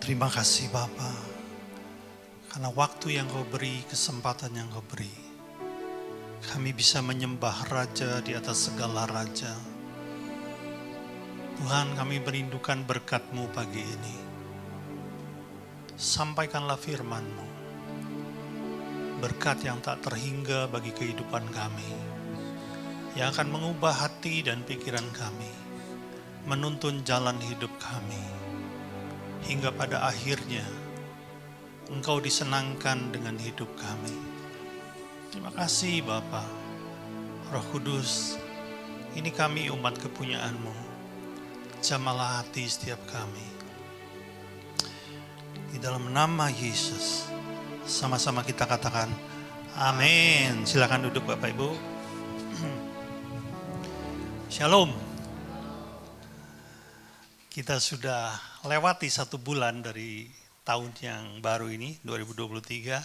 Terima kasih Bapa, karena waktu yang Kau beri, kesempatan yang Kau beri, kami bisa menyembah Raja di atas segala Raja. Tuhan, kami merindukan berkat-Mu pagi ini. Sampaikanlah firman-Mu, berkat yang tak terhingga bagi kehidupan kami, yang akan mengubah hati dan pikiran kami, menuntun jalan hidup kami, hingga pada akhirnya Engkau disenangkan dengan hidup kami. Terima kasih Bapa, Roh Kudus, ini kami umat kepunyaan-Mu. Jamalah hati setiap kami. Di dalam nama Yesus, sama-sama kita katakan amin. Silakan duduk Bapak Ibu. Shalom. Kita sudah lewati 1 bulan dari tahun yang baru ini, 2023.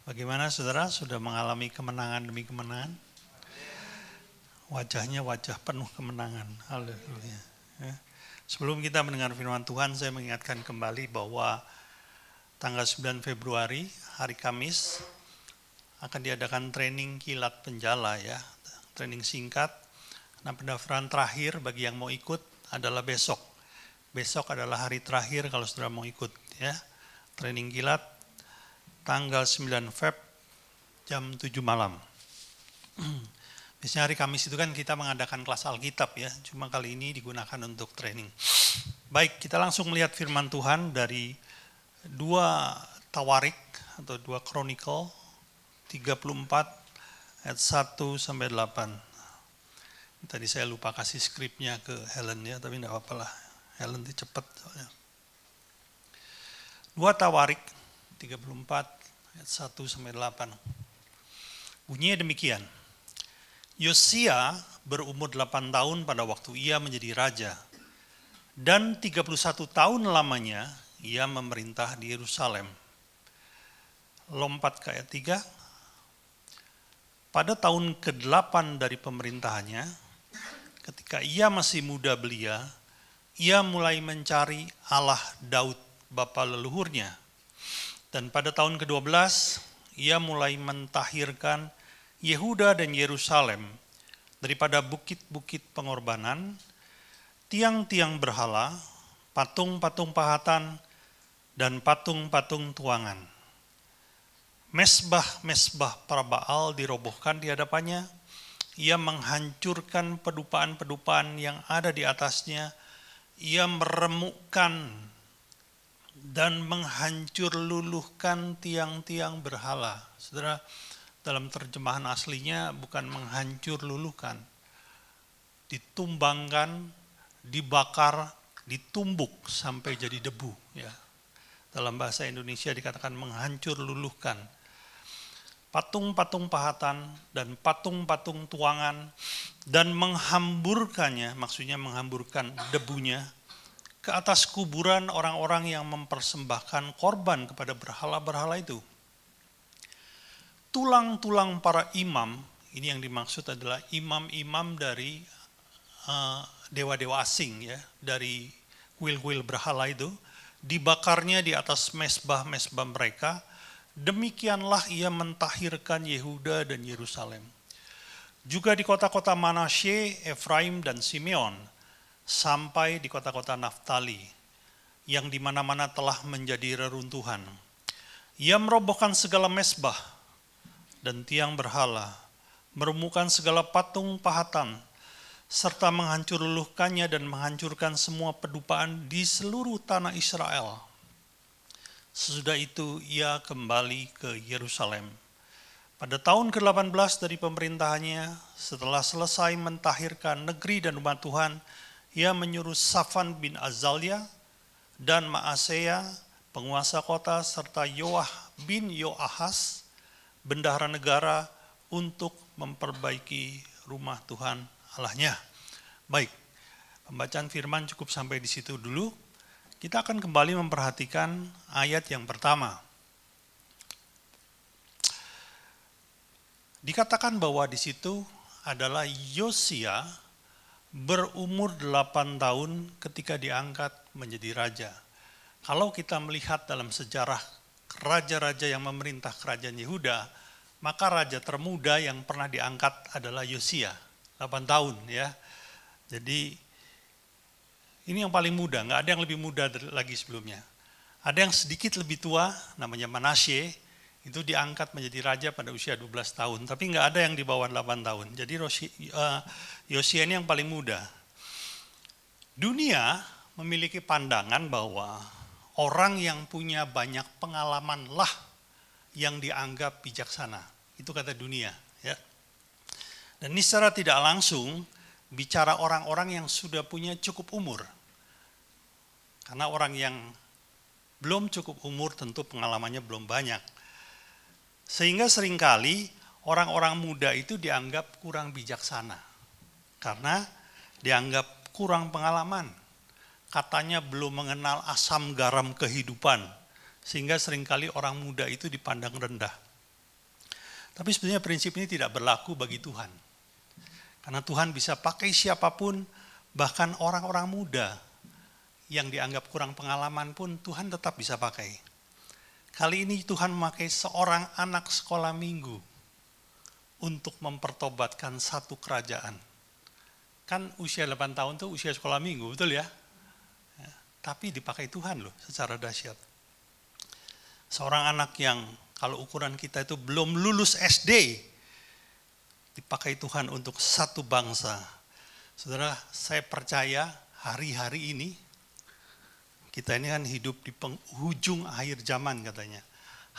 Bagaimana saudara, sudah mengalami kemenangan demi kemenangan? Wajahnya wajah penuh kemenangan. Haleluya. Sebelum kita mendengar firman Tuhan, saya mengingatkan kembali bahwa tanggal 9 Februari, hari Kamis, akan diadakan training kilat penjala ya. Training singkat. Nah, pendaftaran terakhir bagi yang mau ikut adalah besok. Besok adalah hari terakhir kalau saudara mau ikut ya. Training kilat tanggal 9 Feb jam 7 malam. Biasanya hari Kamis itu kan kita mengadakan kelas Alkitab ya, cuma kali ini digunakan untuk training. Baik, kita langsung melihat firman Tuhan dari 2 Tawarik atau 2 Chronicle 34 ayat 1 sampai 8. Tadi saya lupa kasih skripnya ke Helen ya, tapi enggak apa-apa lah. Helen itu cepat soalnya. 2 Tawarik 34 ayat 1 sampai 8. Bunyinya demikian. Yosia berumur 8 tahun pada waktu ia menjadi raja, dan 31 tahun lamanya ia memerintah di Yerusalem. Lompat ke ayat 3. Pada tahun ke-8 dari pemerintahannya, ketika ia masih muda belia, ia mulai mencari Allah Daud, bapa leluhurnya. Dan pada tahun ke-12, ia mulai mentahirkan Yehuda dan Yerusalem daripada bukit-bukit pengorbanan, tiang-tiang berhala, patung-patung pahatan, dan patung-patung tuangan. Mesbah-mesbah para Baal dirobohkan di hadapannya. Ia menghancurkan pedupaan-pedupaan yang ada di atasnya. Ia meremukkan dan menghancur luluhkan tiang-tiang berhala. Saudara, dalam terjemahan aslinya bukan menghancur luluhkan, ditumbangkan, dibakar, ditumbuk sampai jadi debu. Ya. Dalam bahasa Indonesia dikatakan menghancur luluhkan. Patung-patung pahatan dan patung-patung tuangan, dan menghamburkannya, maksudnya menghamburkan debunya, ke atas kuburan orang-orang yang mempersembahkan korban kepada berhala-berhala itu. Tulang-tulang para imam, ini yang dimaksud adalah imam-imam dari dewa-dewa asing ya, dari kuil-kuil berhala itu, dibakarnya di atas mesbah-mesbah mereka. Demikianlah ia mentahirkan Yehuda dan Yerusalem. Juga di kota-kota Manasye, Efraim dan Simeon, sampai di kota-kota Naftali, yang di mana-mana telah menjadi reruntuhan. Ia merobohkan segala mesbah dan tiang berhala, merumuhkan segala patung pahatan, serta menghancur luluhkannya dan menghancurkan semua pedupaan di seluruh tanah Israel. Sesudah itu ia kembali ke Yerusalem. Pada tahun ke-18 dari pemerintahannya, setelah selesai mentahirkan negeri dan umat Tuhan, ia menyuruh Safan bin Azalia dan Maaseya, penguasa kota, serta Yoah bin Yoahas, bendahara negara, untuk memperbaiki rumah Tuhan Allahnya. Baik, pembacaan firman cukup sampai di situ dulu. Kita akan kembali memperhatikan ayat yang pertama. Dikatakan bahwa di situ adalah Yosia berumur 8 tahun ketika diangkat menjadi raja. Kalau kita melihat dalam sejarah raja-raja yang memerintah kerajaan Yehuda, maka raja termuda yang pernah diangkat adalah Yosia, 8 tahun ya. Jadi ini yang paling muda, nggak ada yang lebih muda lagi sebelumnya. Ada yang sedikit lebih tua, namanya Manasye, itu diangkat menjadi raja pada usia 12 tahun, tapi nggak ada yang di bawah 8 tahun. Jadi Yosia ini yang paling muda. Dunia memiliki pandangan bahwa orang yang punya banyak pengalaman lah yang dianggap bijaksana. Itu kata dunia. Ya. Dan ini secara tidak langsung bicara orang-orang yang sudah punya cukup umur. Karena orang yang belum cukup umur tentu pengalamannya belum banyak. Sehingga seringkali orang-orang muda itu dianggap kurang bijaksana. Karena dianggap kurang pengalaman. Katanya belum mengenal asam garam kehidupan. Sehingga seringkali orang muda itu dipandang rendah. Tapi sebenarnya prinsip ini tidak berlaku bagi Tuhan. Karena Tuhan bisa pakai siapapun, bahkan orang-orang muda yang dianggap kurang pengalaman pun Tuhan tetap bisa pakai. Kali ini Tuhan memakai seorang anak sekolah minggu untuk mempertobatkan satu kerajaan. Kan usia 8 tahun itu usia sekolah minggu, betul ya? Tapi dipakai Tuhan loh secara dahsyat. Seorang anak yang kalau ukuran kita itu belum lulus SD, dipakai Tuhan untuk satu bangsa. Saudara, saya percaya hari-hari ini, kita ini kan hidup di penghujung akhir zaman katanya.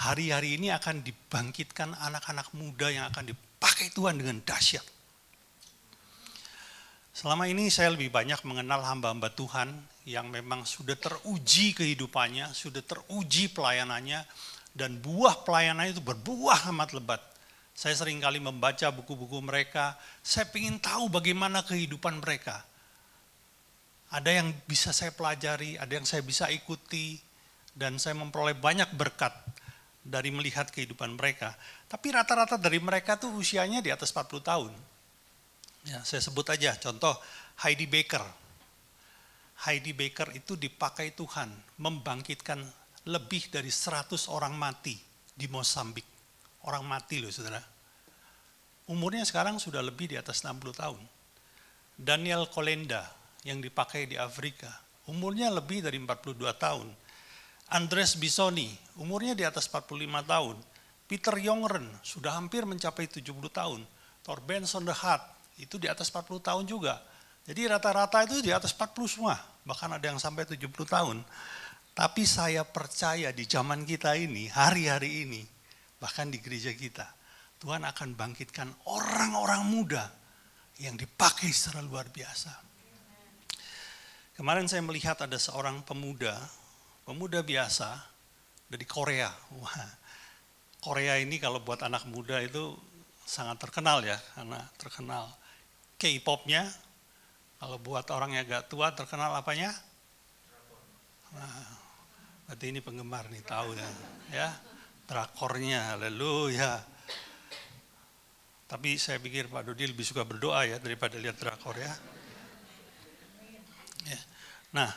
Hari-hari ini akan dibangkitkan anak-anak muda yang akan dipakai Tuhan dengan dahsyat. Selama ini saya lebih banyak mengenal hamba-hamba Tuhan yang memang sudah teruji kehidupannya, sudah teruji pelayanannya, dan buah pelayanannya itu berbuah amat lebat. Saya seringkali membaca buku-buku mereka, saya ingin tahu bagaimana kehidupan mereka. Ada yang bisa saya pelajari, ada yang saya bisa ikuti, dan saya memperoleh banyak berkat dari melihat kehidupan mereka. Tapi rata-rata dari mereka tuh usianya di atas 40 tahun. Ya, saya sebut aja contoh Heidi Baker. Heidi Baker itu dipakai Tuhan membangkitkan lebih dari 100 orang mati di Mozambik. Orang mati loh saudara. Umurnya sekarang sudah lebih di atas 60 tahun. Daniel Kolenda yang dipakai di Afrika, umurnya lebih dari 42 tahun. Andres Bisoni, umurnya di atas 45 tahun. Peter Jongeren, sudah hampir mencapai 70 tahun. Torben Sonderhat, itu di atas 40 tahun juga. Jadi rata-rata itu di atas 40 semua, bahkan ada yang sampai 70 tahun. Tapi saya percaya di zaman kita ini, hari-hari ini, bahkan di gereja kita, Tuhan akan bangkitkan orang-orang muda yang dipakai secara luar biasa. Kemarin saya melihat ada seorang pemuda biasa dari Korea. Wah, Korea ini kalau buat anak muda itu sangat terkenal ya, karena terkenal K-popnya. Kalau buat orang yang agak tua terkenal apanya? Nah, berarti ini penggemar nih, tahu ya, drakornya, haleluya. Tapi saya pikir Pak Dodi lebih suka berdoa ya daripada lihat drakor ya. Nah,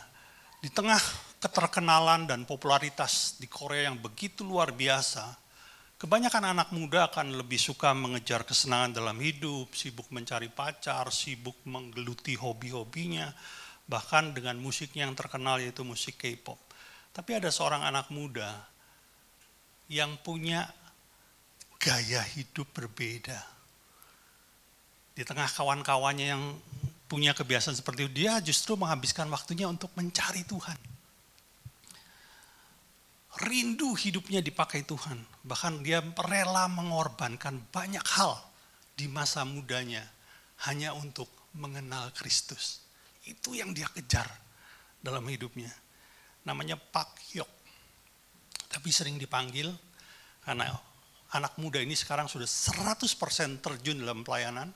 di tengah keterkenalan dan popularitas di Korea yang begitu luar biasa, kebanyakan anak muda akan lebih suka mengejar kesenangan dalam hidup, sibuk mencari pacar, sibuk menggeluti hobi-hobinya, bahkan dengan musiknya yang terkenal yaitu musik K-pop. Tapi ada seorang anak muda yang punya gaya hidup berbeda. Di tengah kawan-kawannya yang punya kebiasaan seperti itu, dia justru menghabiskan waktunya untuk mencari Tuhan. Rindu hidupnya dipakai Tuhan. Bahkan dia rela mengorbankan banyak hal di masa mudanya hanya untuk mengenal Kristus. Itu yang dia kejar dalam hidupnya. Namanya Pak Yok. Tapi sering dipanggil karena anak muda ini sekarang sudah 100% terjun dalam pelayanan,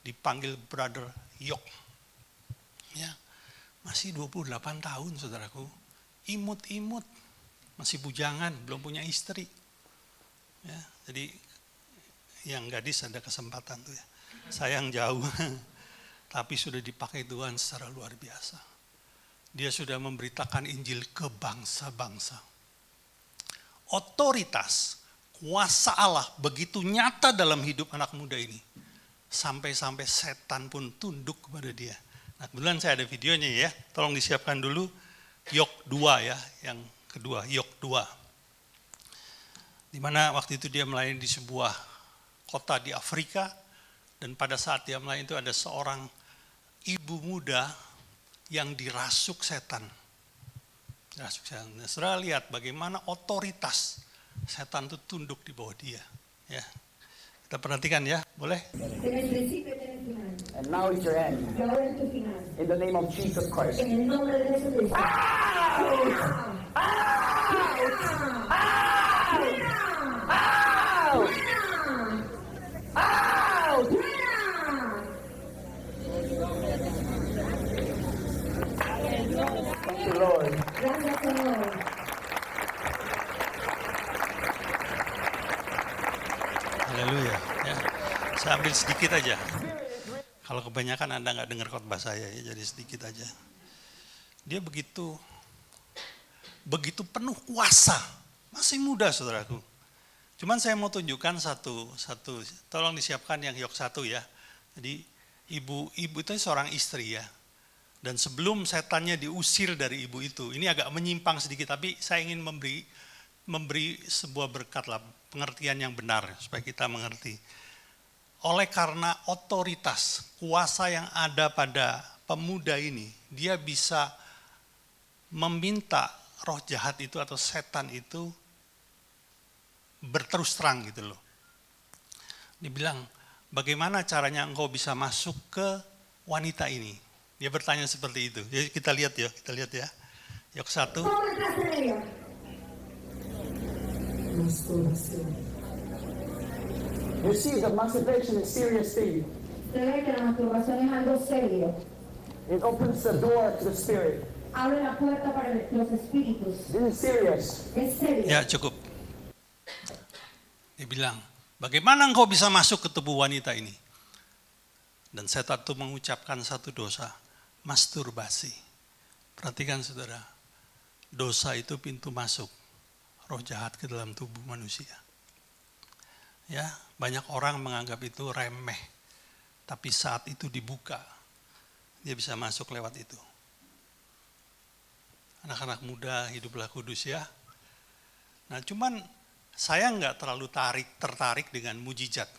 dipanggil Brother Yok. Ya, masih 28 tahun saudaraku. Imut-imut, masih bujangan, belum punya istri. Ya, jadi yang gadis ada kesempatan tuh ya. Saya yang jauh, tapi sudah dipakai Tuhan secara luar biasa. Dia sudah memberitakan Injil ke bangsa-bangsa. Otoritas, kuasa Allah begitu nyata dalam hidup anak muda ini. Sampai-sampai setan pun tunduk kepada dia. Nah, kebetulan saya ada videonya ya. Tolong disiapkan dulu. Yok 2 ya, yang kedua, Yok 2. Di mana waktu itu dia melayani di sebuah kota di Afrika. Dan pada saat dia melayani itu ada seorang ibu muda yang dirasuk setan. Dirasuk setan. Nah, saudara lihat bagaimana otoritas setan itu tunduk di bawah dia. Ya, kita perhatikan ya, boleh? And now is your end. In the name of Jesus Christ. Thank you, Lord. Haleluya. Ya. Saya ambil sedikit aja. Kalau kebanyakan Anda nggak dengar khotbah saya ya, jadi sedikit aja. Dia begitu penuh kuasa, masih muda saudaraku. Cuman saya mau tunjukkan satu, tolong disiapkan yang Yok 1 ya. Jadi ibu itu seorang istri ya. Dan sebelum setannya diusir dari ibu itu, ini agak menyimpang sedikit, tapi saya ingin memberi sebuah berkat lah, pengertian yang benar supaya kita mengerti. Oleh karena otoritas, kuasa yang ada pada pemuda ini, dia bisa meminta roh jahat itu atau setan itu berterus terang gitu loh. Dia bilang, bagaimana caranya engkau bisa masuk ke wanita ini? Dia bertanya seperti itu. Jadi kita lihat ya. Yok 1. You see, the masturbation is serious thing. Ustedes que la masturbación es algo serio. It opens the door to the spirit. Abre la puerta para los espíritus. This is serious. Es serio. Ya cukup. Dia bilang, bagaimana engkau bisa masuk ke tubuh wanita ini? Dan setan itu mengucapkan satu dosa, masturbasi. Perhatikan saudara, dosa itu pintu masuk roh jahat ke dalam tubuh manusia. Ya, banyak orang menganggap itu remeh, tapi saat itu dibuka, dia bisa masuk lewat itu. Anak-anak muda, hiduplah kudus ya. Nah, cuman saya nggak terlalu tertarik dengan mujizat,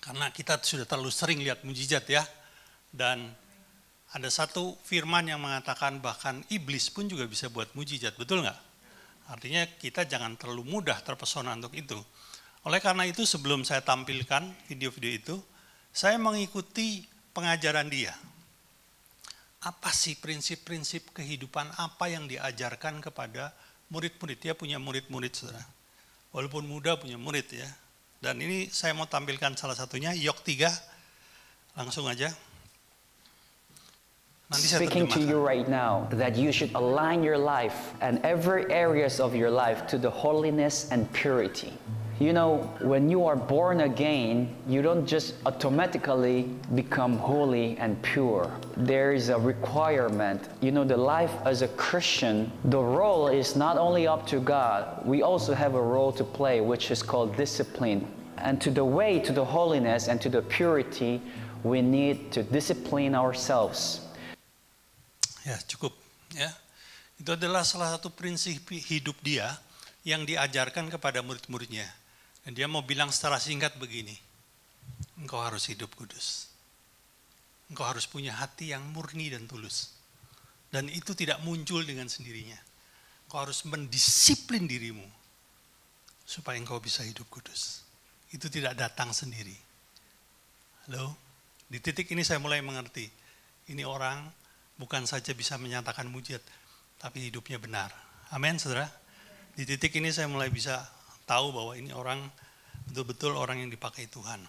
karena kita sudah terlalu sering lihat mujizat ya. Dan ada satu firman yang mengatakan bahkan iblis pun juga bisa buat mujizat, betul nggak? Artinya kita jangan terlalu mudah terpesona untuk itu. Oleh karena itu sebelum saya tampilkan video-video itu, saya mengikuti pengajaran dia. Apa sih prinsip-prinsip kehidupan apa yang diajarkan kepada murid-murid? Dia punya murid-murid saudara. Walaupun muda punya murid ya. Dan ini saya mau tampilkan salah satunya, Yok 3. Langsung aja. Nanti saya Speaking to you right now that you should align your life and every areas of your life to the holiness and purity. You know, when you are born again, you don't just automatically become holy and pure. There is a requirement. You know, the life as a Christian, the role is not only up to God, we also have a role to play, which is called discipline. And to the way to the holiness and to the purity, we need to discipline ourselves. Ya, cukup ya. Itu adalah salah satu prinsip hidup dia yang diajarkan kepada murid-muridnya. Dan dia mau bilang secara singkat begini, engkau harus hidup kudus. Engkau harus punya hati yang murni dan tulus. Dan itu tidak muncul dengan sendirinya. Engkau harus mendisiplin dirimu supaya engkau bisa hidup kudus. Itu tidak datang sendiri. Halo? Di titik ini saya mulai mengerti, ini orang bukan saja bisa menyatakan mujizat, tapi hidupnya benar. Amin, saudara? Di titik ini saya mulai bisa tahu bahwa ini orang betul-betul orang yang dipakai Tuhan.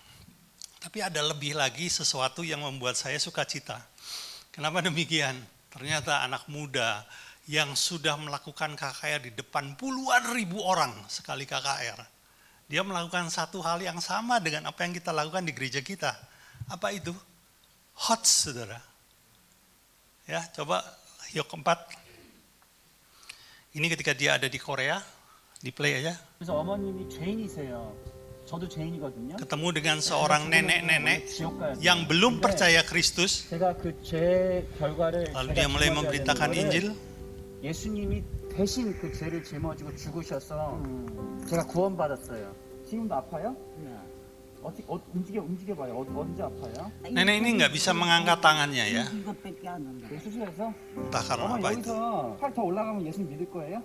Tapi ada lebih lagi sesuatu yang membuat saya sukacita. Kenapa demikian? Ternyata anak muda yang sudah melakukan KKR di depan puluhan ribu orang sekali KKR. Dia melakukan satu hal yang sama dengan apa yang kita lakukan di gereja kita. Apa itu? HOTS, saudara. Ya, coba Yok keempat. Ini ketika dia ada di Korea, di play aja. 그래서 어머님이 죄인이세요. 저도 죄인이거든요. Ketemu dengan seorang nenek-nenek 지옥 가야 돼요. yang belum 근데 percaya Kristus. 제가 그 죄 결과를 Lalu 제가 dia mulai 짊어져야 memberitakan 되는 거를 Injil. 예수님이 대신 그 죄를 짊어지고 죽으셔서 제가 구원받았어요. 지금도 아파요? 어떻게 움직여봐요. 언제 아파요? Nenek ini nggak bisa mengangkat tangannya ya, 이것밖에 안 한다. 그 수술해서? entah karena 어머니 apa itu. 여기서 팔 더 올라가면 예수님 믿을 거예요?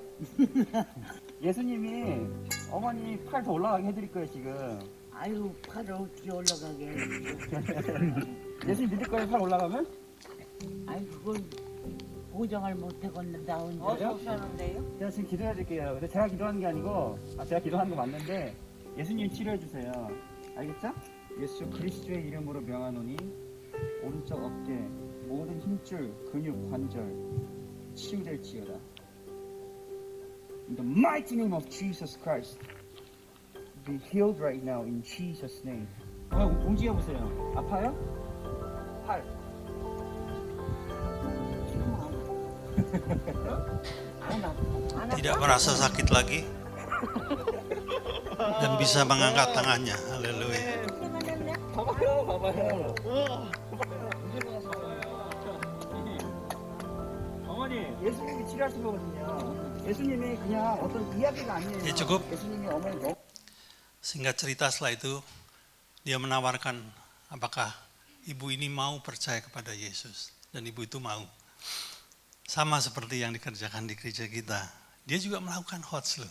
예수님이 어머니 팔 더 올라가게 해드릴 거예요 지금. 아유, 팔을 어떻게 올라가게 해. 예수님 믿을 거예요 팔 올라가면? 아이, 그걸 보장을 못하겠는데 나 혼자 속사는데요? 제가 지금 기도해 드릴게요. 근데 제가 기도하는 게 아니고, 제가 기도하는 거 맞는데 예수님 치료해 주세요. 알겠죠? 예수 그리스도의 이름으로 명하노니 오른쪽 어깨 모든 힘줄 근육 관절 치유될지어다. In the mighty name of Jesus Christ, be healed right now in Jesus' name. 움직여 보세요. 아파요? 팔. Tidak merasa sakit lagi dan bisa mengangkat tangannya. Haleluya. 봐봐요. 어머니, 예수님이 치료하신 거거든요. 예수님이 그냥 어떤 이야기가 아니에요. Ya, cukup. 예수님이 어머니 너무 Singkat cerita setelah itu dia menawarkan apakah ibu ini mau percaya kepada Yesus, dan ibu itu mau. Sama seperti yang dikerjakan di gereja kita. Dia juga melakukan khotbah.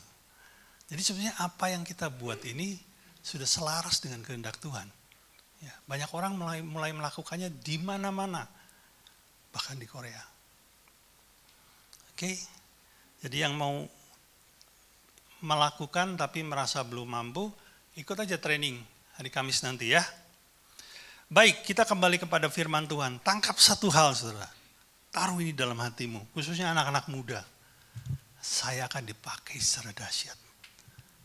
Jadi sebenarnya apa yang kita buat ini sudah selaras dengan kehendak Tuhan. Ya, banyak orang mulai melakukannya di mana-mana, bahkan di Korea. Oke, jadi yang mau melakukan tapi merasa belum mampu, ikut aja training hari Kamis nanti ya. Baik, kita kembali kepada firman Tuhan. Tangkap satu hal, saudara. Taruh ini dalam hatimu, khususnya anak-anak muda. Saya akan dipakai secara dahsyat.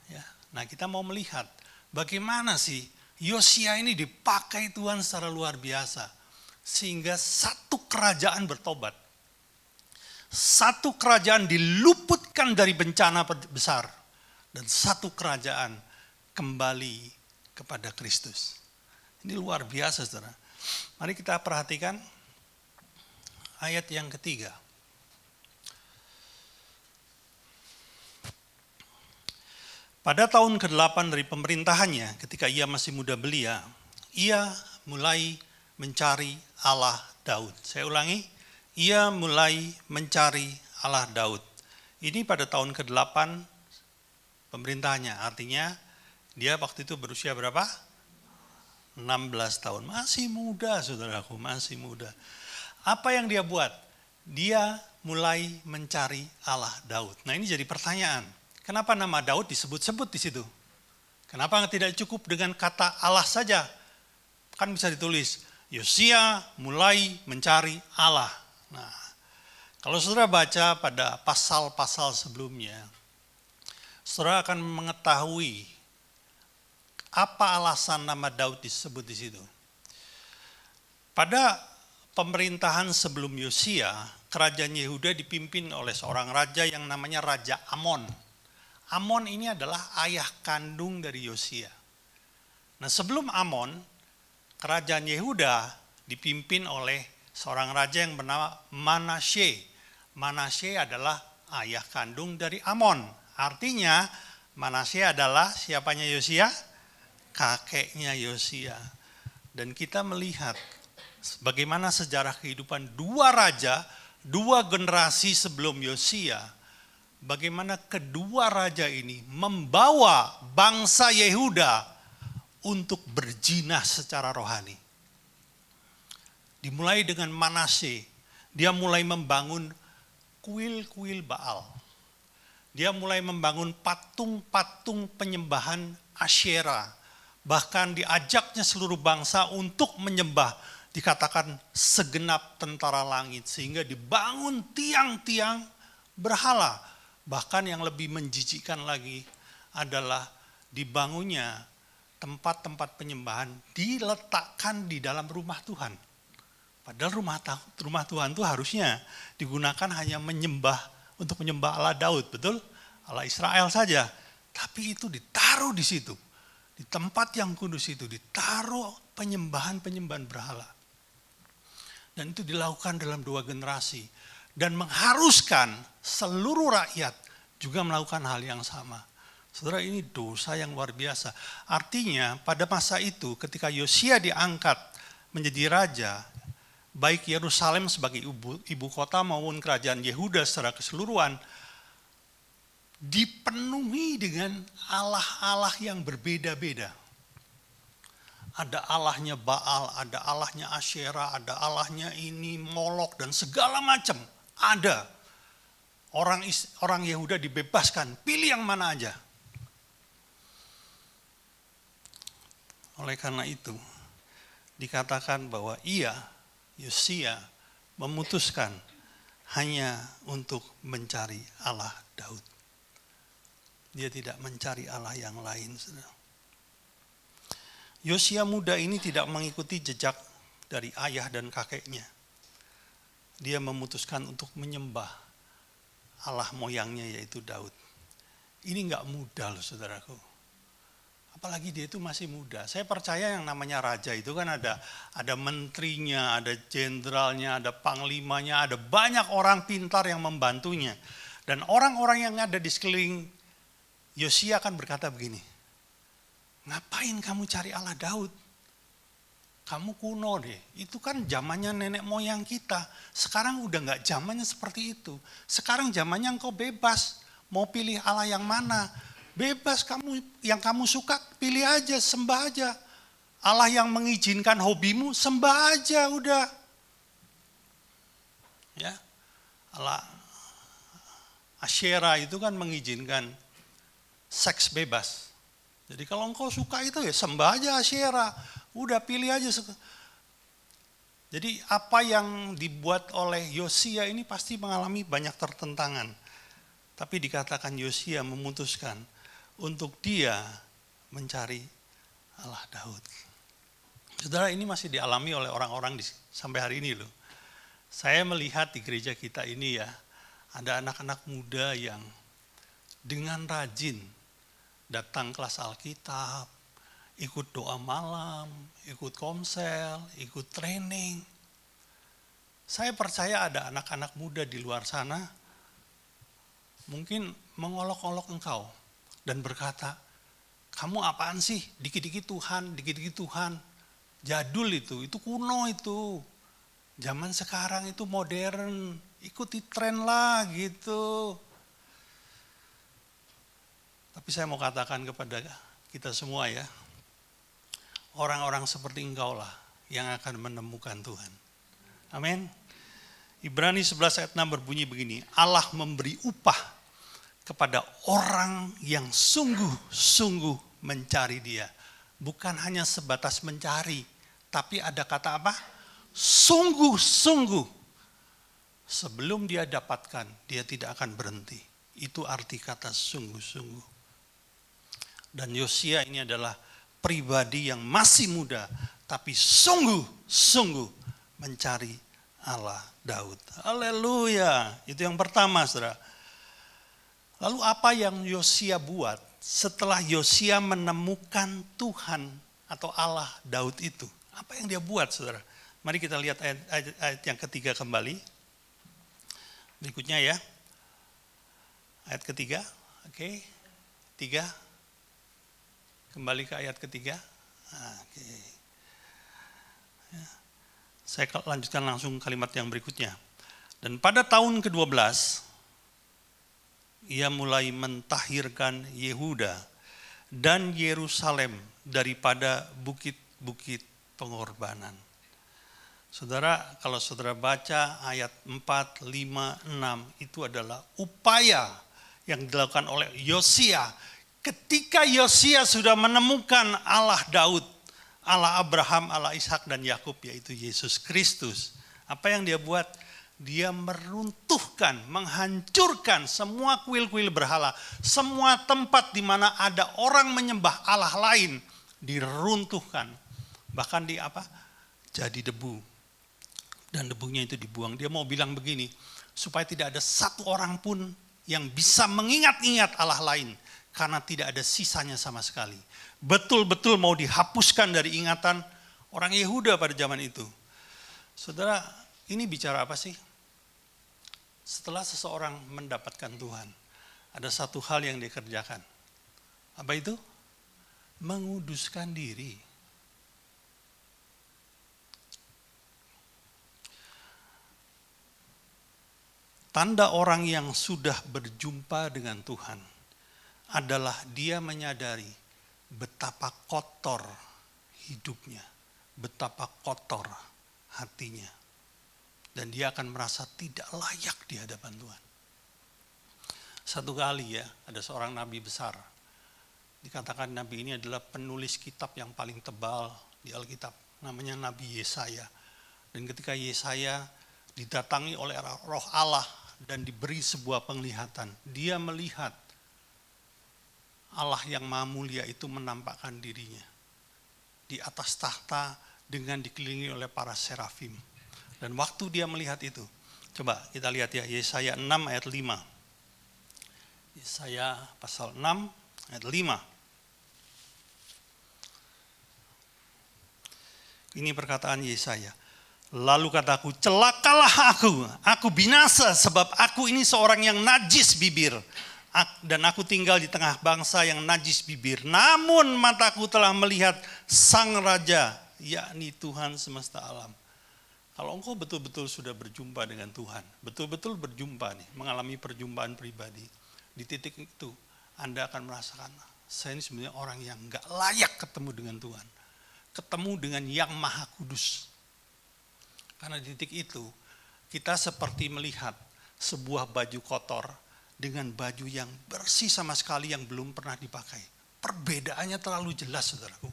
Ya, nah kita mau melihat bagaimana sih Yosia ini dipakai Tuhan secara luar biasa. Sehingga satu kerajaan bertobat. Satu kerajaan diluputkan dari bencana besar. Dan satu kerajaan kembali kepada Kristus. Ini luar biasa, saudara. Mari kita perhatikan ayat yang ketiga. Pada tahun ke-8 dari pemerintahannya, ketika ia masih muda belia, ia mulai mencari Allah Daud. Saya ulangi, ia mulai mencari Allah Daud. Ini pada tahun ke-8 pemerintahannya, artinya dia waktu itu berusia berapa? 16 tahun, masih muda saudaraku, masih muda. Apa yang dia buat? Dia mulai mencari Allah Daud. Nah ini jadi pertanyaan, kenapa nama Daud disebut-sebut di situ? Kenapa tidak cukup dengan kata Allah saja? Kan bisa ditulis, Yosia mulai mencari Allah. Nah, kalau saudara baca pada pasal-pasal sebelumnya, saudara akan mengetahui apa alasan nama Daud disebut di situ. Pada pemerintahan sebelum Yosia, kerajaan Yehuda dipimpin oleh seorang raja yang namanya Raja Amon. Amon ini adalah ayah kandung dari Yosia. Nah sebelum Amon, kerajaan Yehuda dipimpin oleh seorang raja yang bernama Manasye. Manasye adalah ayah kandung dari Amon. Artinya Manasye adalah siapanya Yosia? Kakeknya Yosia. Dan kita melihat bagaimana sejarah kehidupan dua raja, dua generasi sebelum Yosia, bagaimana kedua raja ini membawa bangsa Yehuda untuk berjinah secara rohani. Dimulai dengan Manasye, dia mulai membangun kuil-kuil Baal. Dia mulai membangun patung-patung penyembahan Asyera. Bahkan diajaknya seluruh bangsa untuk menyembah, dikatakan segenap tentara langit. Sehingga dibangun tiang-tiang berhala. Bahkan yang lebih menjijikkan lagi adalah dibangunnya tempat-tempat penyembahan diletakkan di dalam rumah Tuhan. Padahal rumah Tuhan itu harusnya digunakan hanya untuk menyembah Allah Daud, betul? Allah Israel saja. Tapi itu ditaruh di situ. Di tempat yang kudus itu ditaruh penyembahan-penyembahan berhala. Dan itu dilakukan dalam 2 generasi. Dan mengharuskan seluruh rakyat juga melakukan hal yang sama. Saudara, ini dosa yang luar biasa. Artinya pada masa itu ketika Yosia diangkat menjadi raja, baik Yerusalem sebagai ibu kota maupun kerajaan Yehuda secara keseluruhan, dipenuhi dengan Allah-Allah yang berbeda-beda. Ada Allahnya Baal, ada Allahnya Asyera, ada Allahnya ini, Molok, dan segala macam. Ada. Orang Yehuda dibebaskan, pilih yang mana aja. Oleh karena itu, dikatakan bahwa Yosia memutuskan hanya untuk mencari Allah Daud. Dia tidak mencari Allah yang lain. Yosia muda ini tidak mengikuti jejak dari ayah dan kakeknya. Dia memutuskan untuk menyembah Allah moyangnya yaitu Daud. Ini enggak mudah loh saudaraku. Apalagi dia itu masih muda. Saya percaya yang namanya raja itu kan ada menterinya, ada jenderalnya, ada panglimanya, ada banyak orang pintar yang membantunya. Dan orang-orang yang ada di sekeliling Yosia akan berkata begini, ngapain kamu cari Allah Daud? Kamu kuno deh, itu kan zamannya nenek moyang kita. Sekarang udah gak zamannya seperti itu. Sekarang zamannya engkau bebas, mau pilih Allah yang mana. Bebas, yang kamu suka pilih aja, sembah aja. Allah yang mengizinkan hobimu, sembah aja udah. Ya, Allah Asyera itu kan mengizinkan seks bebas. Jadi kalau engkau suka itu ya sembah aja Asyera. Udah pilih aja. Jadi apa yang dibuat oleh Yosia ini pasti mengalami banyak pertentangan. Tapi dikatakan Yosia memutuskan untuk dia mencari Allah Daud. Saudara, ini masih dialami oleh orang-orang sampai hari ini loh. Saya melihat di gereja kita ini ya, ada anak-anak muda yang dengan rajin datang kelas Alkitab, ikut doa malam, ikut komsel, ikut training. Saya percaya ada anak-anak muda di luar sana mungkin mengolok-olok engkau dan berkata, kamu apaan sih? Dikit-dikit Tuhan, dikit-dikit Tuhan. Jadul itu kuno itu. Zaman sekarang itu modern, ikuti tren lah gitu. Tapi saya mau katakan kepada kita semua ya, orang-orang seperti engkau lah yang akan menemukan Tuhan. Amin. Ibrani 11 ayat 6 berbunyi begini, Allah memberi upah kepada orang yang sungguh-sungguh mencari Dia. Bukan hanya sebatas mencari, tapi ada kata apa? Sungguh-sungguh. Sebelum dia dapatkan, dia tidak akan berhenti. Itu arti kata sungguh-sungguh. Dan Yosia ini adalah pribadi yang masih muda, tapi sungguh-sungguh mencari Allah Daud. Haleluya. Itu yang pertama, saudara. Lalu apa yang Yosia buat setelah Yosia menemukan Tuhan atau Allah Daud itu? Apa yang dia buat, saudara? Mari kita lihat ayat yang ketiga kembali. Berikutnya ya. Ayat ketiga. Oke. 3. Kembali ke ayat ketiga. Oke. Ya. Saya lanjutkan langsung kalimat yang berikutnya. Dan pada tahun ke-12, ia mulai mentahirkan Yehuda dan Yerusalem daripada bukit-bukit pengorbanan. Saudara, kalau saudara baca ayat 4, 5, 6, itu adalah upaya yang dilakukan oleh Yosia. Ketika Yosia sudah menemukan Allah Daud, Allah Abraham, Allah Ishak dan Yakub, yaitu Yesus Kristus. Apa yang dia buat? Dia meruntuhkan, menghancurkan semua kuil-kuil berhala. Semua tempat di mana ada orang menyembah Allah lain diruntuhkan. Bahkan jadi debu. dan debunya itu dibuang. Dia mau bilang begini, supaya tidak ada satu orang pun yang bisa mengingat-ingat Allah lain, karena tidak ada sisanya sama sekali. Betul-betul mau dihapuskan dari ingatan orang Yehuda pada zaman itu. Saudara, ini bicara apa sih? Setelah seseorang mendapatkan Tuhan, ada satu hal yang dikerjakan. Apa itu? Menguduskan diri. Tanda orang yang sudah berjumpa dengan Tuhan adalah dia menyadari betapa kotor hidupnya, betapa kotor hatinya. Dan dia akan merasa tidak layak di hadapan Tuhan. Satu kali ya, ada seorang nabi besar. Dikatakan nabi ini adalah penulis kitab yang paling tebal di Alkitab. Namanya Nabi Yesaya. Dan ketika Yesaya didatangi oleh roh Allah dan diberi sebuah penglihatan, dia melihat Allah yang Maha Mulia itu menampakkan dirinya di atas tahta dengan dikelilingi oleh para serafim. Dan waktu dia melihat itu, coba kita lihat ya, Yesaya 6 ayat 5. Yesaya pasal 6 ayat 5. Ini perkataan Yesaya. Lalu kataku, celakalah aku binasa sebab aku ini seorang yang najis bibir. Dan aku tinggal di tengah bangsa yang najis bibir. Namun mataku telah melihat Sang Raja, yakni Tuhan semesta alam. Kalau engkau betul-betul sudah berjumpa dengan Tuhan, betul-betul berjumpa nih, mengalami perjumpaan pribadi, di titik itu Anda akan merasakan, saya ini sebenarnya orang yang gak layak ketemu dengan Tuhan. Ketemu dengan yang Maha Kudus. Karena di titik itu, kita seperti melihat sebuah baju kotor dengan baju yang bersih sama sekali yang belum pernah dipakai. Perbedaannya terlalu jelas, saudaraku.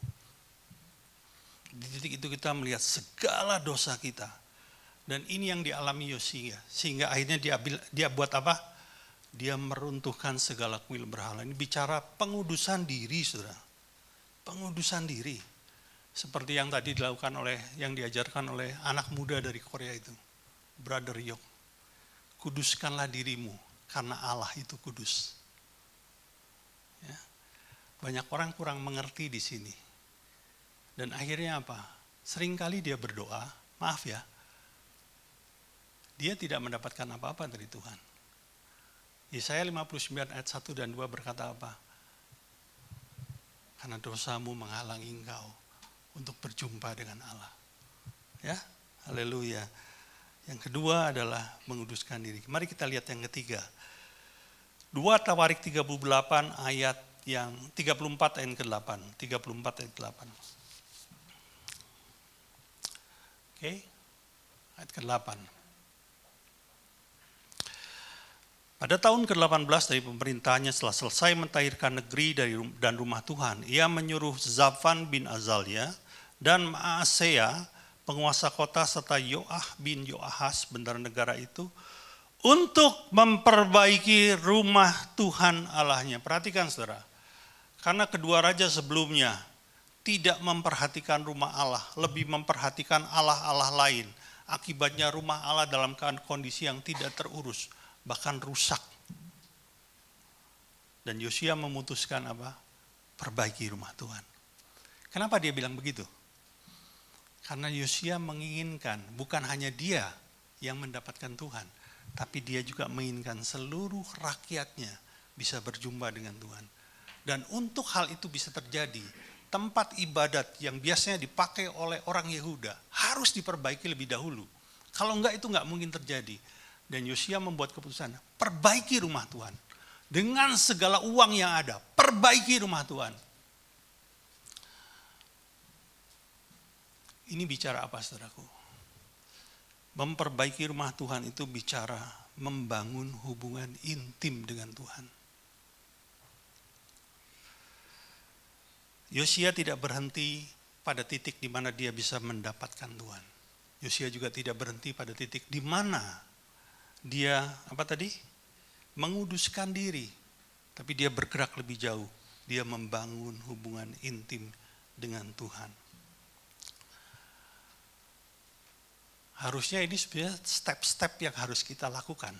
Di titik itu kita melihat segala dosa kita. Dan ini yang dialami Yosia. Sehingga akhirnya dia buat apa? Dia meruntuhkan segala kuil berhala. Ini bicara pengudusan diri, saudara. Pengudusan diri. Seperti yang tadi dilakukan yang diajarkan oleh anak muda dari Korea itu. Brother Yok. Kuduskanlah dirimu, karena Allah itu kudus. Ya. Banyak orang kurang mengerti di sini. Dan akhirnya apa? Seringkali dia berdoa, maaf ya, dia tidak mendapatkan apa-apa dari Tuhan. Yesaya 59 ayat 1 dan 2 berkata apa? Karena dosamu menghalangi engkau untuk berjumpa dengan Allah. Ya, haleluya. Yang kedua adalah menguduskan diri. Mari kita lihat yang ketiga. 2 Tawarik 38 ayat yang 34 ayat ke-8. 34 ayat ke-8. Oke. Ayat ke-8. Pada tahun ke-18 dari pemerintahnya setelah selesai mentahirkan negeri dan rumah Tuhan, ia menyuruh Zafan bin Azalia dan Maaseya, penguasa kota, serta Yoah bin Yoahas, bentara negara itu, untuk memperbaiki rumah Tuhan Allahnya. Perhatikan saudara, karena kedua raja sebelumnya tidak memperhatikan rumah Allah, lebih memperhatikan Allah-Allah lain. Akibatnya rumah Allah dalam kondisi yang tidak terurus, bahkan rusak. Dan Yosia memutuskan apa? Perbaiki rumah Tuhan. Kenapa dia bilang begitu? Karena Yosia menginginkan bukan hanya dia yang mendapatkan Tuhan, tapi dia juga menginginkan seluruh rakyatnya bisa berjumpa dengan Tuhan. Dan untuk hal itu bisa terjadi, tempat ibadat yang biasanya dipakai oleh orang Yehuda harus diperbaiki lebih dahulu. Kalau enggak, itu enggak mungkin terjadi. Dan Yosia membuat keputusan, perbaiki rumah Tuhan. Dengan segala uang yang ada, perbaiki rumah Tuhan. Ini bicara apa, saudaraku? Memperbaiki rumah Tuhan itu bicara membangun hubungan intim dengan Tuhan. Yosia tidak berhenti pada titik di mana dia bisa mendapatkan Tuhan. Yosia juga tidak berhenti pada titik di mana dia menguduskan diri, tapi dia bergerak lebih jauh. Dia membangun hubungan intim dengan Tuhan. Harusnya ini sebenarnya step-step yang harus kita lakukan.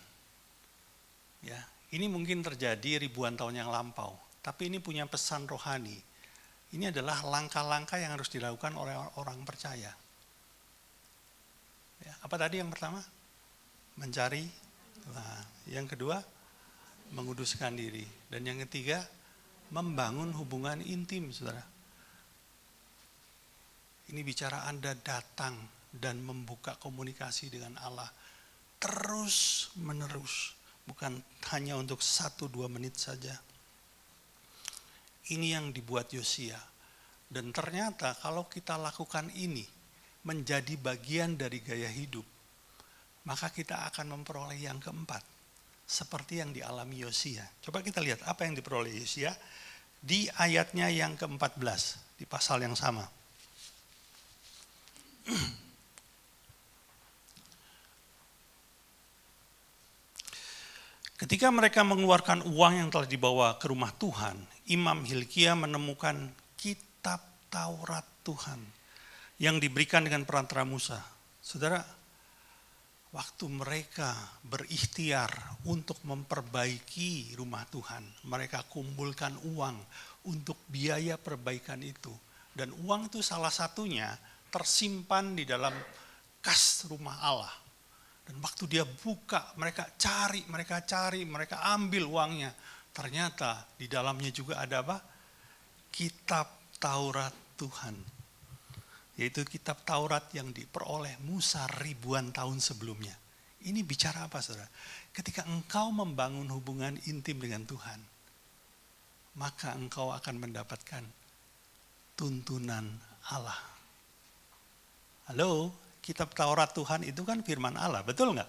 Ya, ini mungkin terjadi ribuan tahun yang lampau, tapi ini punya pesan rohani. Ini adalah langkah-langkah yang harus dilakukan oleh orang percaya. Ya, apa tadi yang pertama? Mencari Tuhan. Yang kedua, menguduskan diri. Dan yang ketiga, membangun hubungan intim, saudara. Ini bicara Anda datang dan membuka komunikasi dengan Allah terus menerus, bukan hanya untuk 1-2 menit saja. Ini yang dibuat Yosia. Dan ternyata kalau kita lakukan ini menjadi bagian dari gaya hidup, maka kita akan memperoleh yang keempat, seperti yang dialami Yosia. Coba kita lihat apa yang diperoleh Yosia di ayatnya yang ke-14, di pasal yang sama. Ketika mereka mengeluarkan uang yang telah dibawa ke rumah Tuhan, Imam Hilkia menemukan kitab Taurat Tuhan yang diberikan dengan perantara Musa. Saudara, waktu mereka berikhtiar untuk memperbaiki rumah Tuhan, mereka kumpulkan uang untuk biaya perbaikan itu. Dan uang itu salah satunya tersimpan di dalam kas rumah Allah. Dan waktu dia buka, mereka cari, mereka ambil uangnya. Ternyata di dalamnya juga ada apa? Kitab Taurat Tuhan. Yaitu kitab Taurat yang diperoleh Musa ribuan tahun sebelumnya. Ini bicara apa, saudara? Ketika engkau membangun hubungan intim dengan Tuhan, maka engkau akan mendapatkan tuntunan Allah. Halo? Kitab Taurat Tuhan itu kan firman Allah, betul nggak?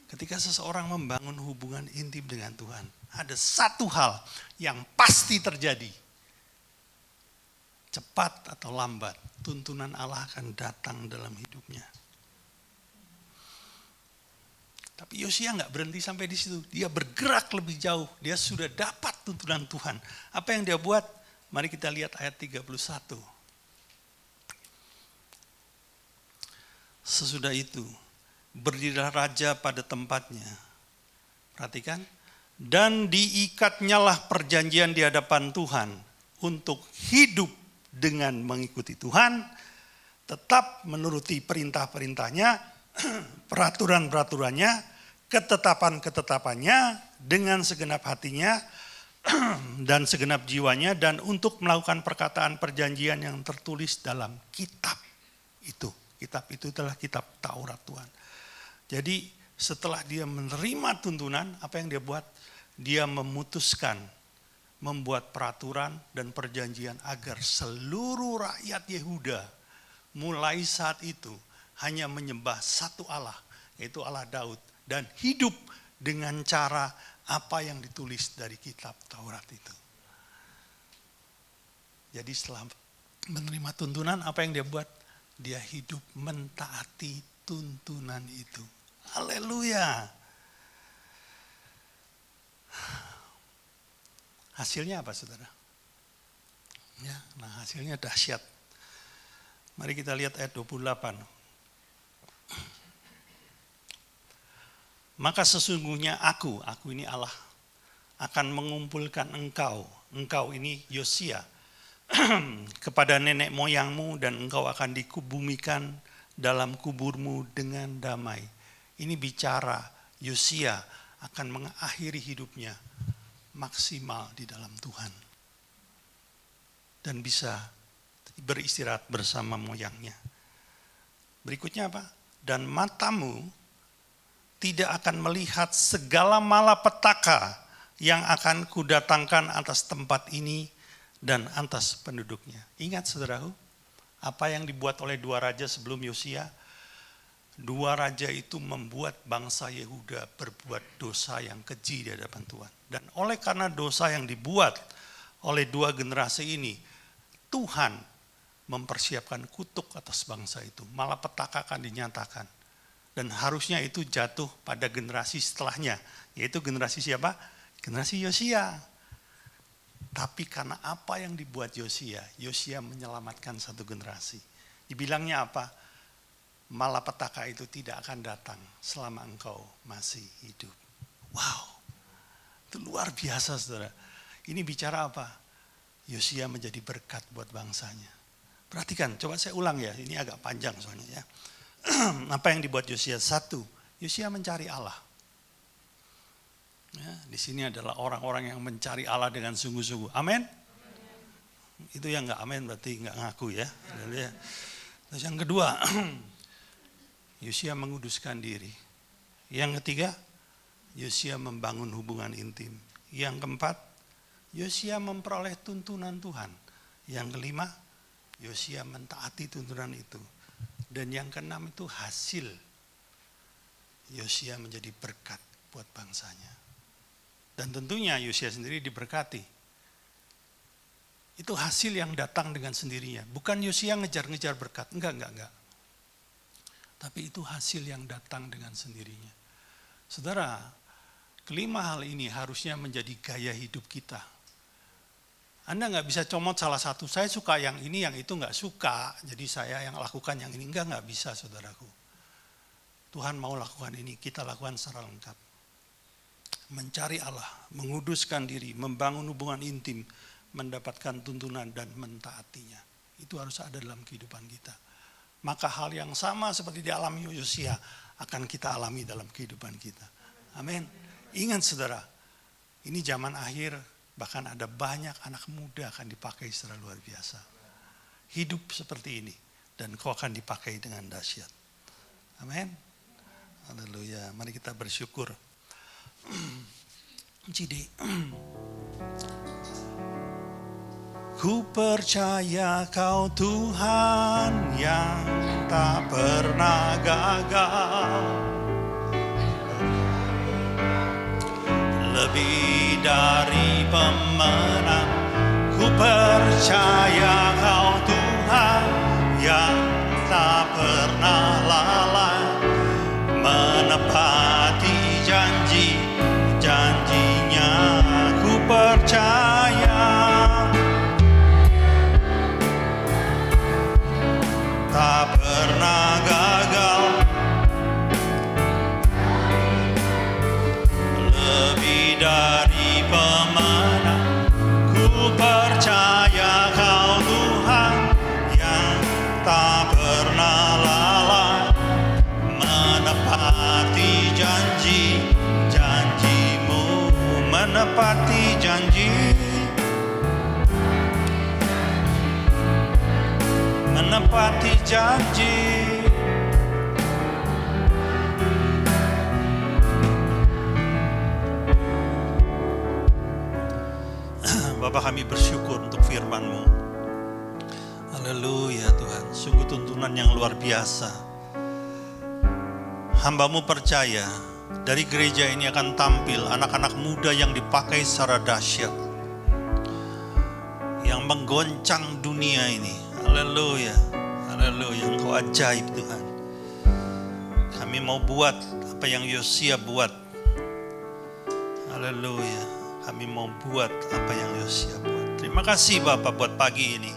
Ketika seseorang membangun hubungan intim dengan Tuhan, ada satu hal yang pasti terjadi. Cepat atau lambat, tuntunan Allah akan datang dalam hidupnya. Tapi Yosia nggak berhenti sampai di situ. Dia bergerak lebih jauh. Dia sudah dapat tuntunan Tuhan. Apa yang dia buat? Mari kita lihat ayat 31. Sesudah itu, berdirilah raja pada tempatnya. Perhatikan. Dan diikatnyalah perjanjian di hadapan Tuhan untuk hidup dengan mengikuti Tuhan, tetap menuruti perintah-perintahnya, peraturan-peraturannya, ketetapan-ketetapannya, dengan segenap hatinya dan segenap jiwanya, dan untuk melakukan perkataan perjanjian yang tertulis dalam kitab itu. Kitab itu adalah kitab Taurat Tuhan. Jadi setelah dia menerima tuntunan, apa yang dia buat? Dia memutuskan membuat peraturan dan perjanjian agar seluruh rakyat Yehuda mulai saat itu hanya menyembah satu Allah, yaitu Allah Daud, dan hidup dengan cara apa yang ditulis dari kitab Taurat itu. Jadi setelah menerima tuntunan, apa yang dia buat? Dia hidup mentaati tuntunan itu. Haleluya. Hasilnya apa, saudara? Ya, nah hasilnya dahsyat. Mari kita lihat ayat 28. Maka sesungguhnya aku ini Allah, akan mengumpulkan engkau ini Yosia, kepada nenek moyangmu, dan engkau akan dikubumikan dalam kuburmu dengan damai. Ini bicara Yosia akan mengakhiri hidupnya maksimal di dalam Tuhan. Dan bisa beristirahat bersama moyangnya. Berikutnya apa? Dan matamu tidak akan melihat segala malapetaka yang akan kudatangkan atas tempat ini dan atas penduduknya. Ingat saudaraku, apa yang dibuat oleh dua raja sebelum Yosia? Dua raja itu membuat bangsa Yehuda berbuat dosa yang keji di hadapan Tuhan. Dan oleh karena dosa yang dibuat oleh dua generasi ini, Tuhan mempersiapkan kutuk atas bangsa itu. Malapetaka akan dinyatakan. Dan harusnya itu jatuh pada generasi setelahnya. Yaitu generasi siapa? Generasi Yosia. Tapi karena apa yang dibuat Yosia, Yosia menyelamatkan satu generasi. Dibilangnya apa? malapetaka itu tidak akan datang selama engkau masih hidup. Wow, itu luar biasa saudara. Ini bicara apa? Yosia menjadi berkat buat bangsanya. Perhatikan, coba saya ulang ya, ini agak panjang soalnya ya. Apa yang dibuat Yosia? Satu, Yosia mencari Allah. Ya, di sini adalah orang-orang yang mencari Allah dengan sungguh-sungguh. Amin? Itu yang nggak amin berarti nggak ngaku ya. Terus yang kedua, Yosia menguduskan diri. Yang ketiga, Yosia membangun hubungan intim. Yang keempat, Yosia memperoleh tuntunan Tuhan. Yang kelima, Yosia mentaati tuntunan itu. Dan yang keenam itu hasil Yosia menjadi berkat buat bangsanya. Dan tentunya Yosia sendiri diberkati. Itu hasil yang datang dengan sendirinya. Bukan Yosia ngejar-ngejar berkat. Enggak. Tapi itu hasil yang datang dengan sendirinya. Saudara, kelima hal ini harusnya menjadi gaya hidup kita. Anda nggak bisa comot salah satu. Saya suka yang ini, yang itu nggak suka. Jadi saya yang lakukan yang ini. Nggak bisa saudaraku. Tuhan mau lakukan ini, kita lakukan secara lengkap. Mencari Allah, menguduskan diri, membangun hubungan intim, mendapatkan tuntunan dan mentaatinya. Itu harus ada dalam kehidupan kita. Maka hal yang sama seperti dialami Yosia akan kita alami dalam kehidupan kita. Amin. Ingat saudara, ini zaman akhir, bahkan ada banyak anak muda akan dipakai secara luar biasa. Hidup seperti ini dan kau akan dipakai dengan dahsyat. Amin. Haleluya. Mari kita bersyukur. Jadi, ku percaya kau Tuhan yang tak pernah gagal. Lebih dari pemenang, ku percaya kau Tuhan yang tak pernah lalai, menepati janji-janjinya. Ku percaya tak pernah gagal, lebih dari pemenang. Ku percaya kau Tuhan yang tak pernah lalai, menepati janji-janjimu, menepati janji, menepati janji. Bapa, kami bersyukur untuk firman-Mu. Haleluya Tuhan, sungguh tuntunan yang luar biasa. Hamba-Mu percaya dari gereja ini akan tampil anak-anak muda yang dipakai secara dahsyat, yang menggoncang dunia ini. Haleluya, haleluya, Engkau ajaib Tuhan. Kami mau buat apa yang Yosia buat. Haleluya, kami mau buat apa yang Yosia buat. Terima kasih Bapak buat pagi ini,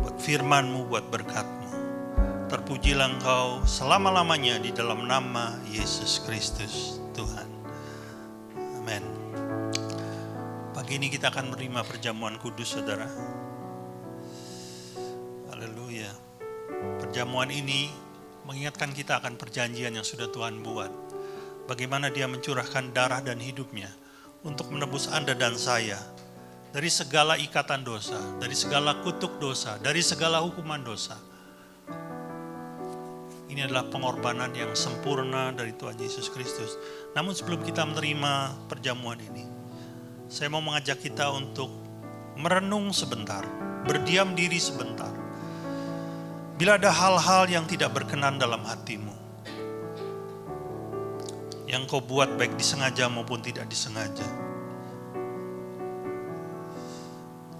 buat firman-Mu, buat berkat-Mu. Terpujilah Engkau selama-lamanya di dalam nama Yesus Kristus Tuhan. Amin. Pagi ini kita akan menerima perjamuan kudus saudara. Haleluya. Perjamuan ini mengingatkan kita akan perjanjian yang sudah Tuhan buat. Bagaimana Dia mencurahkan darah dan hidupnya untuk menebus Anda dan saya dari segala ikatan dosa, dari segala kutuk dosa, dari segala hukuman dosa. Ini adalah pengorbanan yang sempurna dari Tuhan Yesus Kristus. Namun sebelum kita menerima perjamuan ini, saya mau mengajak kita untuk merenung sebentar, berdiam diri sebentar. Bila ada hal-hal yang tidak berkenan dalam hatimu, yang kau buat baik disengaja maupun tidak disengaja,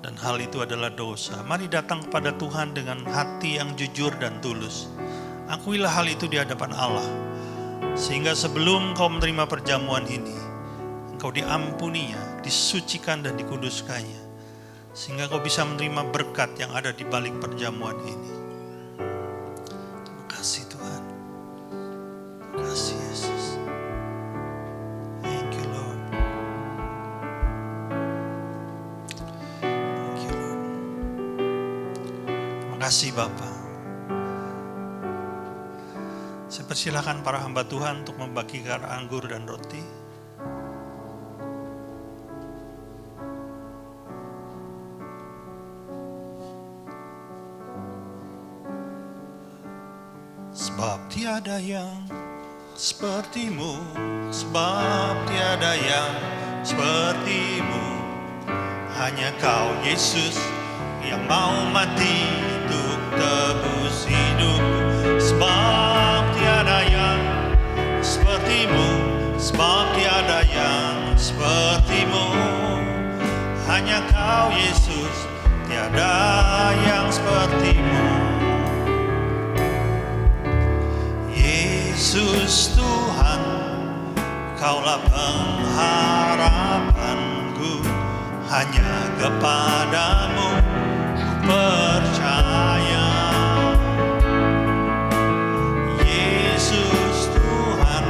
dan hal itu adalah dosa, mari datang kepada Tuhan dengan hati yang jujur dan tulus. Akuilah hal itu di hadapan Allah, sehingga sebelum kau menerima perjamuan ini, engkau diampuninya, disucikan dan dikuduskannya, sehingga kau bisa menerima berkat yang ada di balik perjamuan ini. kasih Bapa. Saya persilahkan para hamba Tuhan untuk membagikan anggur dan roti. Sebab tiada yang sepertimu, sebab tiada yang sepertimu. Hanya Kau Yesus yang mau mati untuk tebus hidupku. Sebab tiada yang sepertimu, sebab tiada yang sepertimu. Hanya Kau Yesus, tiada yang sepertimu. Yesus Tuhan, Kaulah pengharapanku, hanya kepadamu ku percaya. Yesus Tuhan,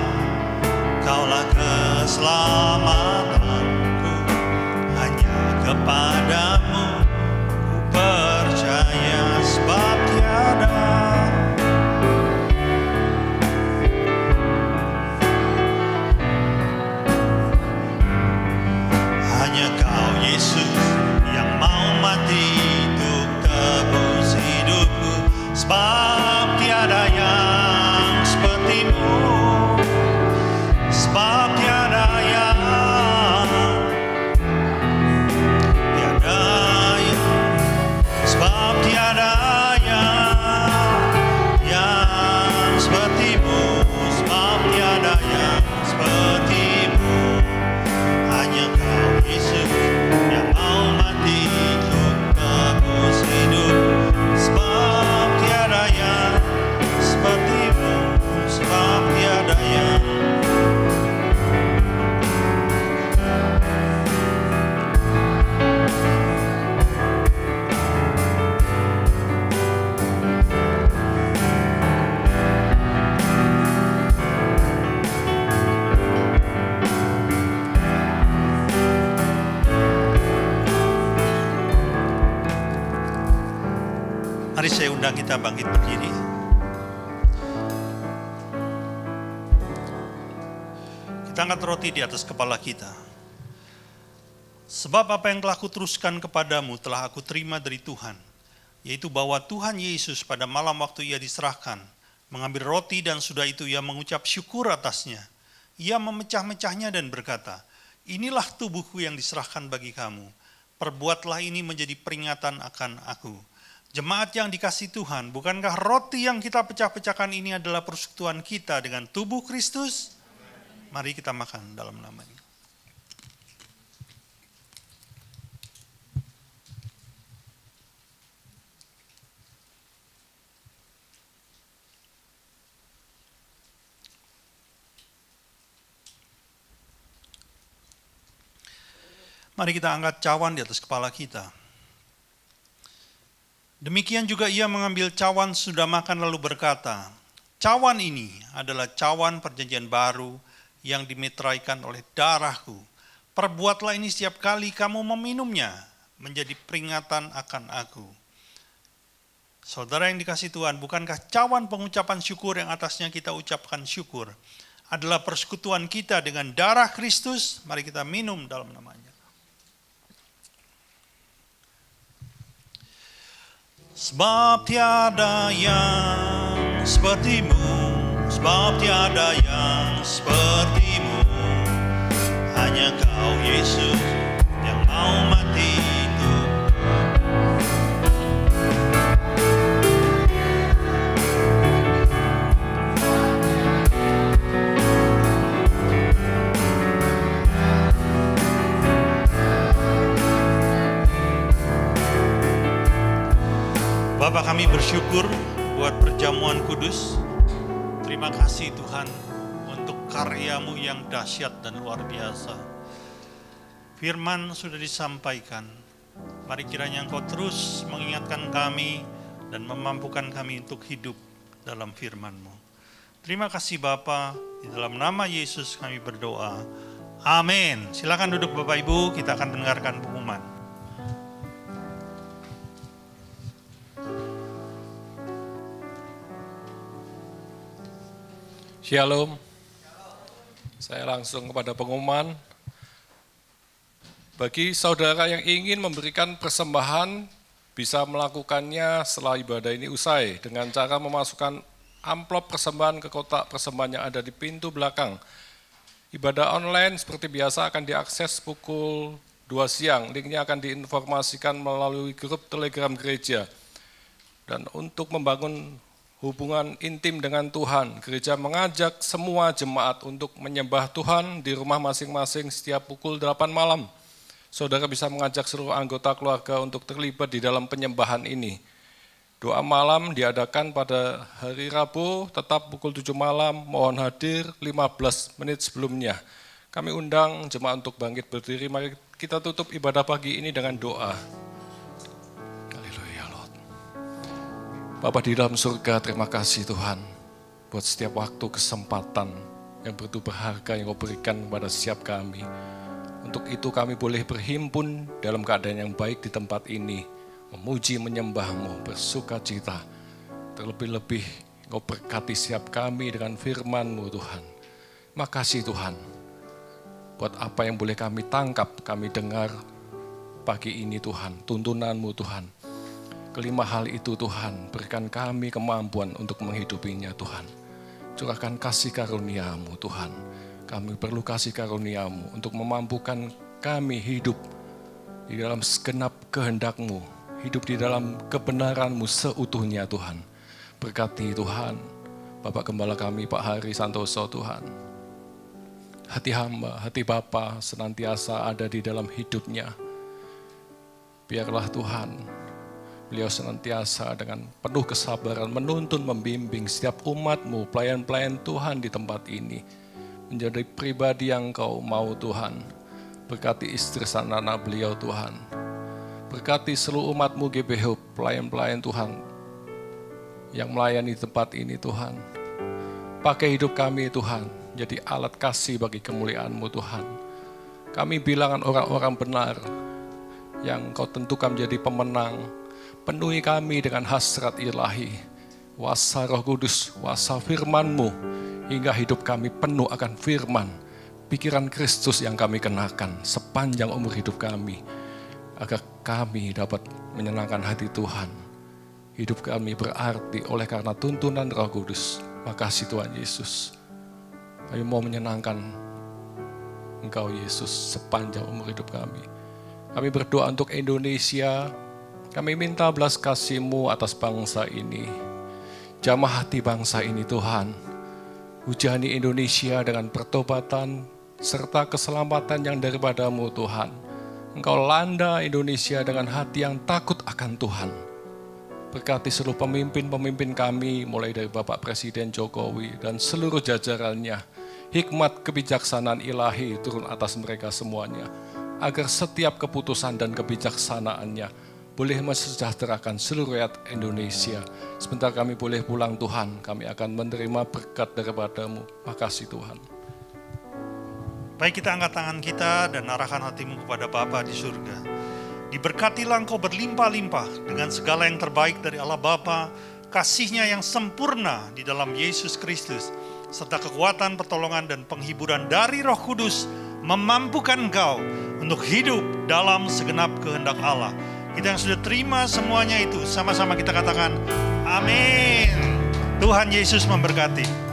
Kaulah keselamatanku, hanya kepadamu ku percaya. Sebab tiada Yesus yang mau mati untuk tebus hidupku. Sebab tiada yang sepertimu, sebab tiada yang sebab tiada yang sepertimu, sebab tiada yang sepertimu. Hanya Kau Yesus yang mau mati untuk tebus hidup. Sebab tiada yang sepertimu, sebab tiada yang Mari saya undang kita bangkit berdiri. Kita angkat roti di atas kepala kita. Sebab apa yang telah kuteruskan kepadamu telah aku terima dari Tuhan, yaitu bahwa Tuhan Yesus pada malam waktu ia diserahkan, mengambil roti dan sudah itu ia mengucap syukur atasnya. Ia memecah-mecahnya dan berkata, inilah tubuhku yang diserahkan bagi kamu. Perbuatlah ini menjadi peringatan akan aku. Jemaat yang dikasihi Tuhan, bukankah roti yang kita pecah-pecahkan ini adalah persekutuan kita dengan tubuh Kristus? Mari kita makan dalam namanya. Mari kita angkat cawan di atas kepala kita. Demikian juga ia mengambil cawan sudah makan lalu berkata, cawan ini adalah cawan perjanjian baru yang dimeteraikan oleh darahku. Perbuatlah ini setiap kali kamu meminumnya menjadi peringatan akan aku. Saudara yang dikasihi Tuhan, bukankah cawan pengucapan syukur yang atasnya kita ucapkan syukur adalah persekutuan kita dengan darah Kristus? Mari kita minum dalam namanya. Sebab tiada yang sepertimu, sebab tiada yang sepertimu. Hanya Kau Yesus yang mau mati itu. Bapa, kami bersyukur buat perjamuan kudus. Terima kasih Tuhan untuk karya-Mu yang dahsyat dan luar biasa. Firman sudah disampaikan. Mari kiranya Engkau terus mengingatkan kami dan memampukan kami untuk hidup dalam firman-Mu. Terima kasih Bapa, di dalam nama Yesus kami berdoa. Amin. Silakan duduk Bapak Ibu, kita akan mendengarkan pengumuman. Shalom. Saya langsung kepada pengumuman. Bagi saudara yang ingin memberikan persembahan, bisa melakukannya setelah ibadah ini usai dengan cara memasukkan amplop persembahan ke kotak persembahan yang ada di pintu belakang. Ibadah online seperti biasa akan diakses pukul 2 siang. Linknya akan diinformasikan melalui grup Telegram gereja. Dan untuk membangun hubungan intim dengan Tuhan, gereja mengajak semua jemaat untuk menyembah Tuhan di rumah masing-masing setiap pukul 8 malam. Saudara bisa mengajak seluruh anggota keluarga untuk terlibat di dalam penyembahan ini. Doa malam diadakan pada hari Rabu, tetap pukul 7 malam, mohon hadir 15 menit sebelumnya. Kami undang jemaat untuk bangkit berdiri, mari kita tutup ibadah pagi ini dengan doa. Bapa di dalam surga, terima kasih Tuhan buat setiap waktu kesempatan yang begitu berharga yang Kau berikan kepada setiap kami. Untuk itu kami boleh berhimpun dalam keadaan yang baik di tempat ini, memuji menyembah-Mu, bersuka cita. Terlebih-lebih Kau berkati setiap kami dengan firman-Mu Tuhan. Makasih Tuhan buat apa yang boleh kami tangkap, kami dengar pagi ini Tuhan, tuntunan-Mu Tuhan. Kelima hal itu Tuhan, berikan kami kemampuan untuk menghidupinya Tuhan. Curahkan kasih karunia-Mu Tuhan. Kami perlu kasih karunia-Mu untuk memampukan kami hidup di dalam segenap kehendak-Mu. Hidup di dalam kebenaran-Mu seutuhnya Tuhan. Berkati Tuhan, Bapak Gembala kami Pak Hari Santoso Tuhan. Hati hamba, hati Bapa senantiasa ada di dalam hidupnya. Biarlah Tuhan, beliau senantiasa dengan penuh kesabaran menuntun, membimbing setiap umat-Mu, pelayan-pelayan Tuhan di tempat ini. Menjadi pribadi yang Kau mau Tuhan. Berkati istri dan anak beliau Tuhan. Berkati seluruh umat-Mu GBH, pelayan-pelayan Tuhan yang melayani tempat ini Tuhan. Pakai hidup kami Tuhan, jadi alat kasih bagi kemuliaan-Mu Tuhan. Kami bilangan orang-orang benar yang Kau tentukan menjadi pemenang. Penuhi kami dengan hasrat ilahi, kuasa Roh Kudus, kuasa firman-Mu, hingga hidup kami penuh akan firman, pikiran Kristus yang kami kenakan sepanjang umur hidup kami, agar kami dapat menyenangkan hati Tuhan. Hidup kami berarti oleh karena tuntunan Roh Kudus. Makasih Tuhan Yesus. Kami mau menyenangkan Engkau Yesus sepanjang umur hidup kami. Kami berdoa untuk Indonesia. Kami minta belas kasih-Mu atas bangsa ini. Jamah hati bangsa ini Tuhan. Hujani Indonesia dengan pertobatan serta keselamatan yang daripada-Mu Tuhan. Engkau landa Indonesia dengan hati yang takut akan Tuhan. Berkati seluruh pemimpin-pemimpin kami, mulai dari Bapak Presiden Jokowi dan seluruh jajarannya. Hikmat kebijaksanaan ilahi turun atas mereka semuanya. Agar setiap keputusan dan kebijaksanaannya boleh mensejahterakan seluruh rakyat Indonesia. Sebentar kami boleh pulang Tuhan, kami akan menerima berkat daripada-Mu. Makasih Tuhan. Baik, kita angkat tangan kita dan arahkan hatimu kepada Bapa di surga. Diberkatilah engkau berlimpah-limpah dengan segala yang terbaik dari Allah Bapa, kasih-Nya yang sempurna di dalam Yesus Kristus, serta kekuatan, pertolongan, dan penghiburan dari Roh Kudus memampukan engkau untuk hidup dalam segenap kehendak Allah. Kita yang sudah terima semuanya itu, sama-sama kita katakan, amin. Tuhan Yesus memberkati.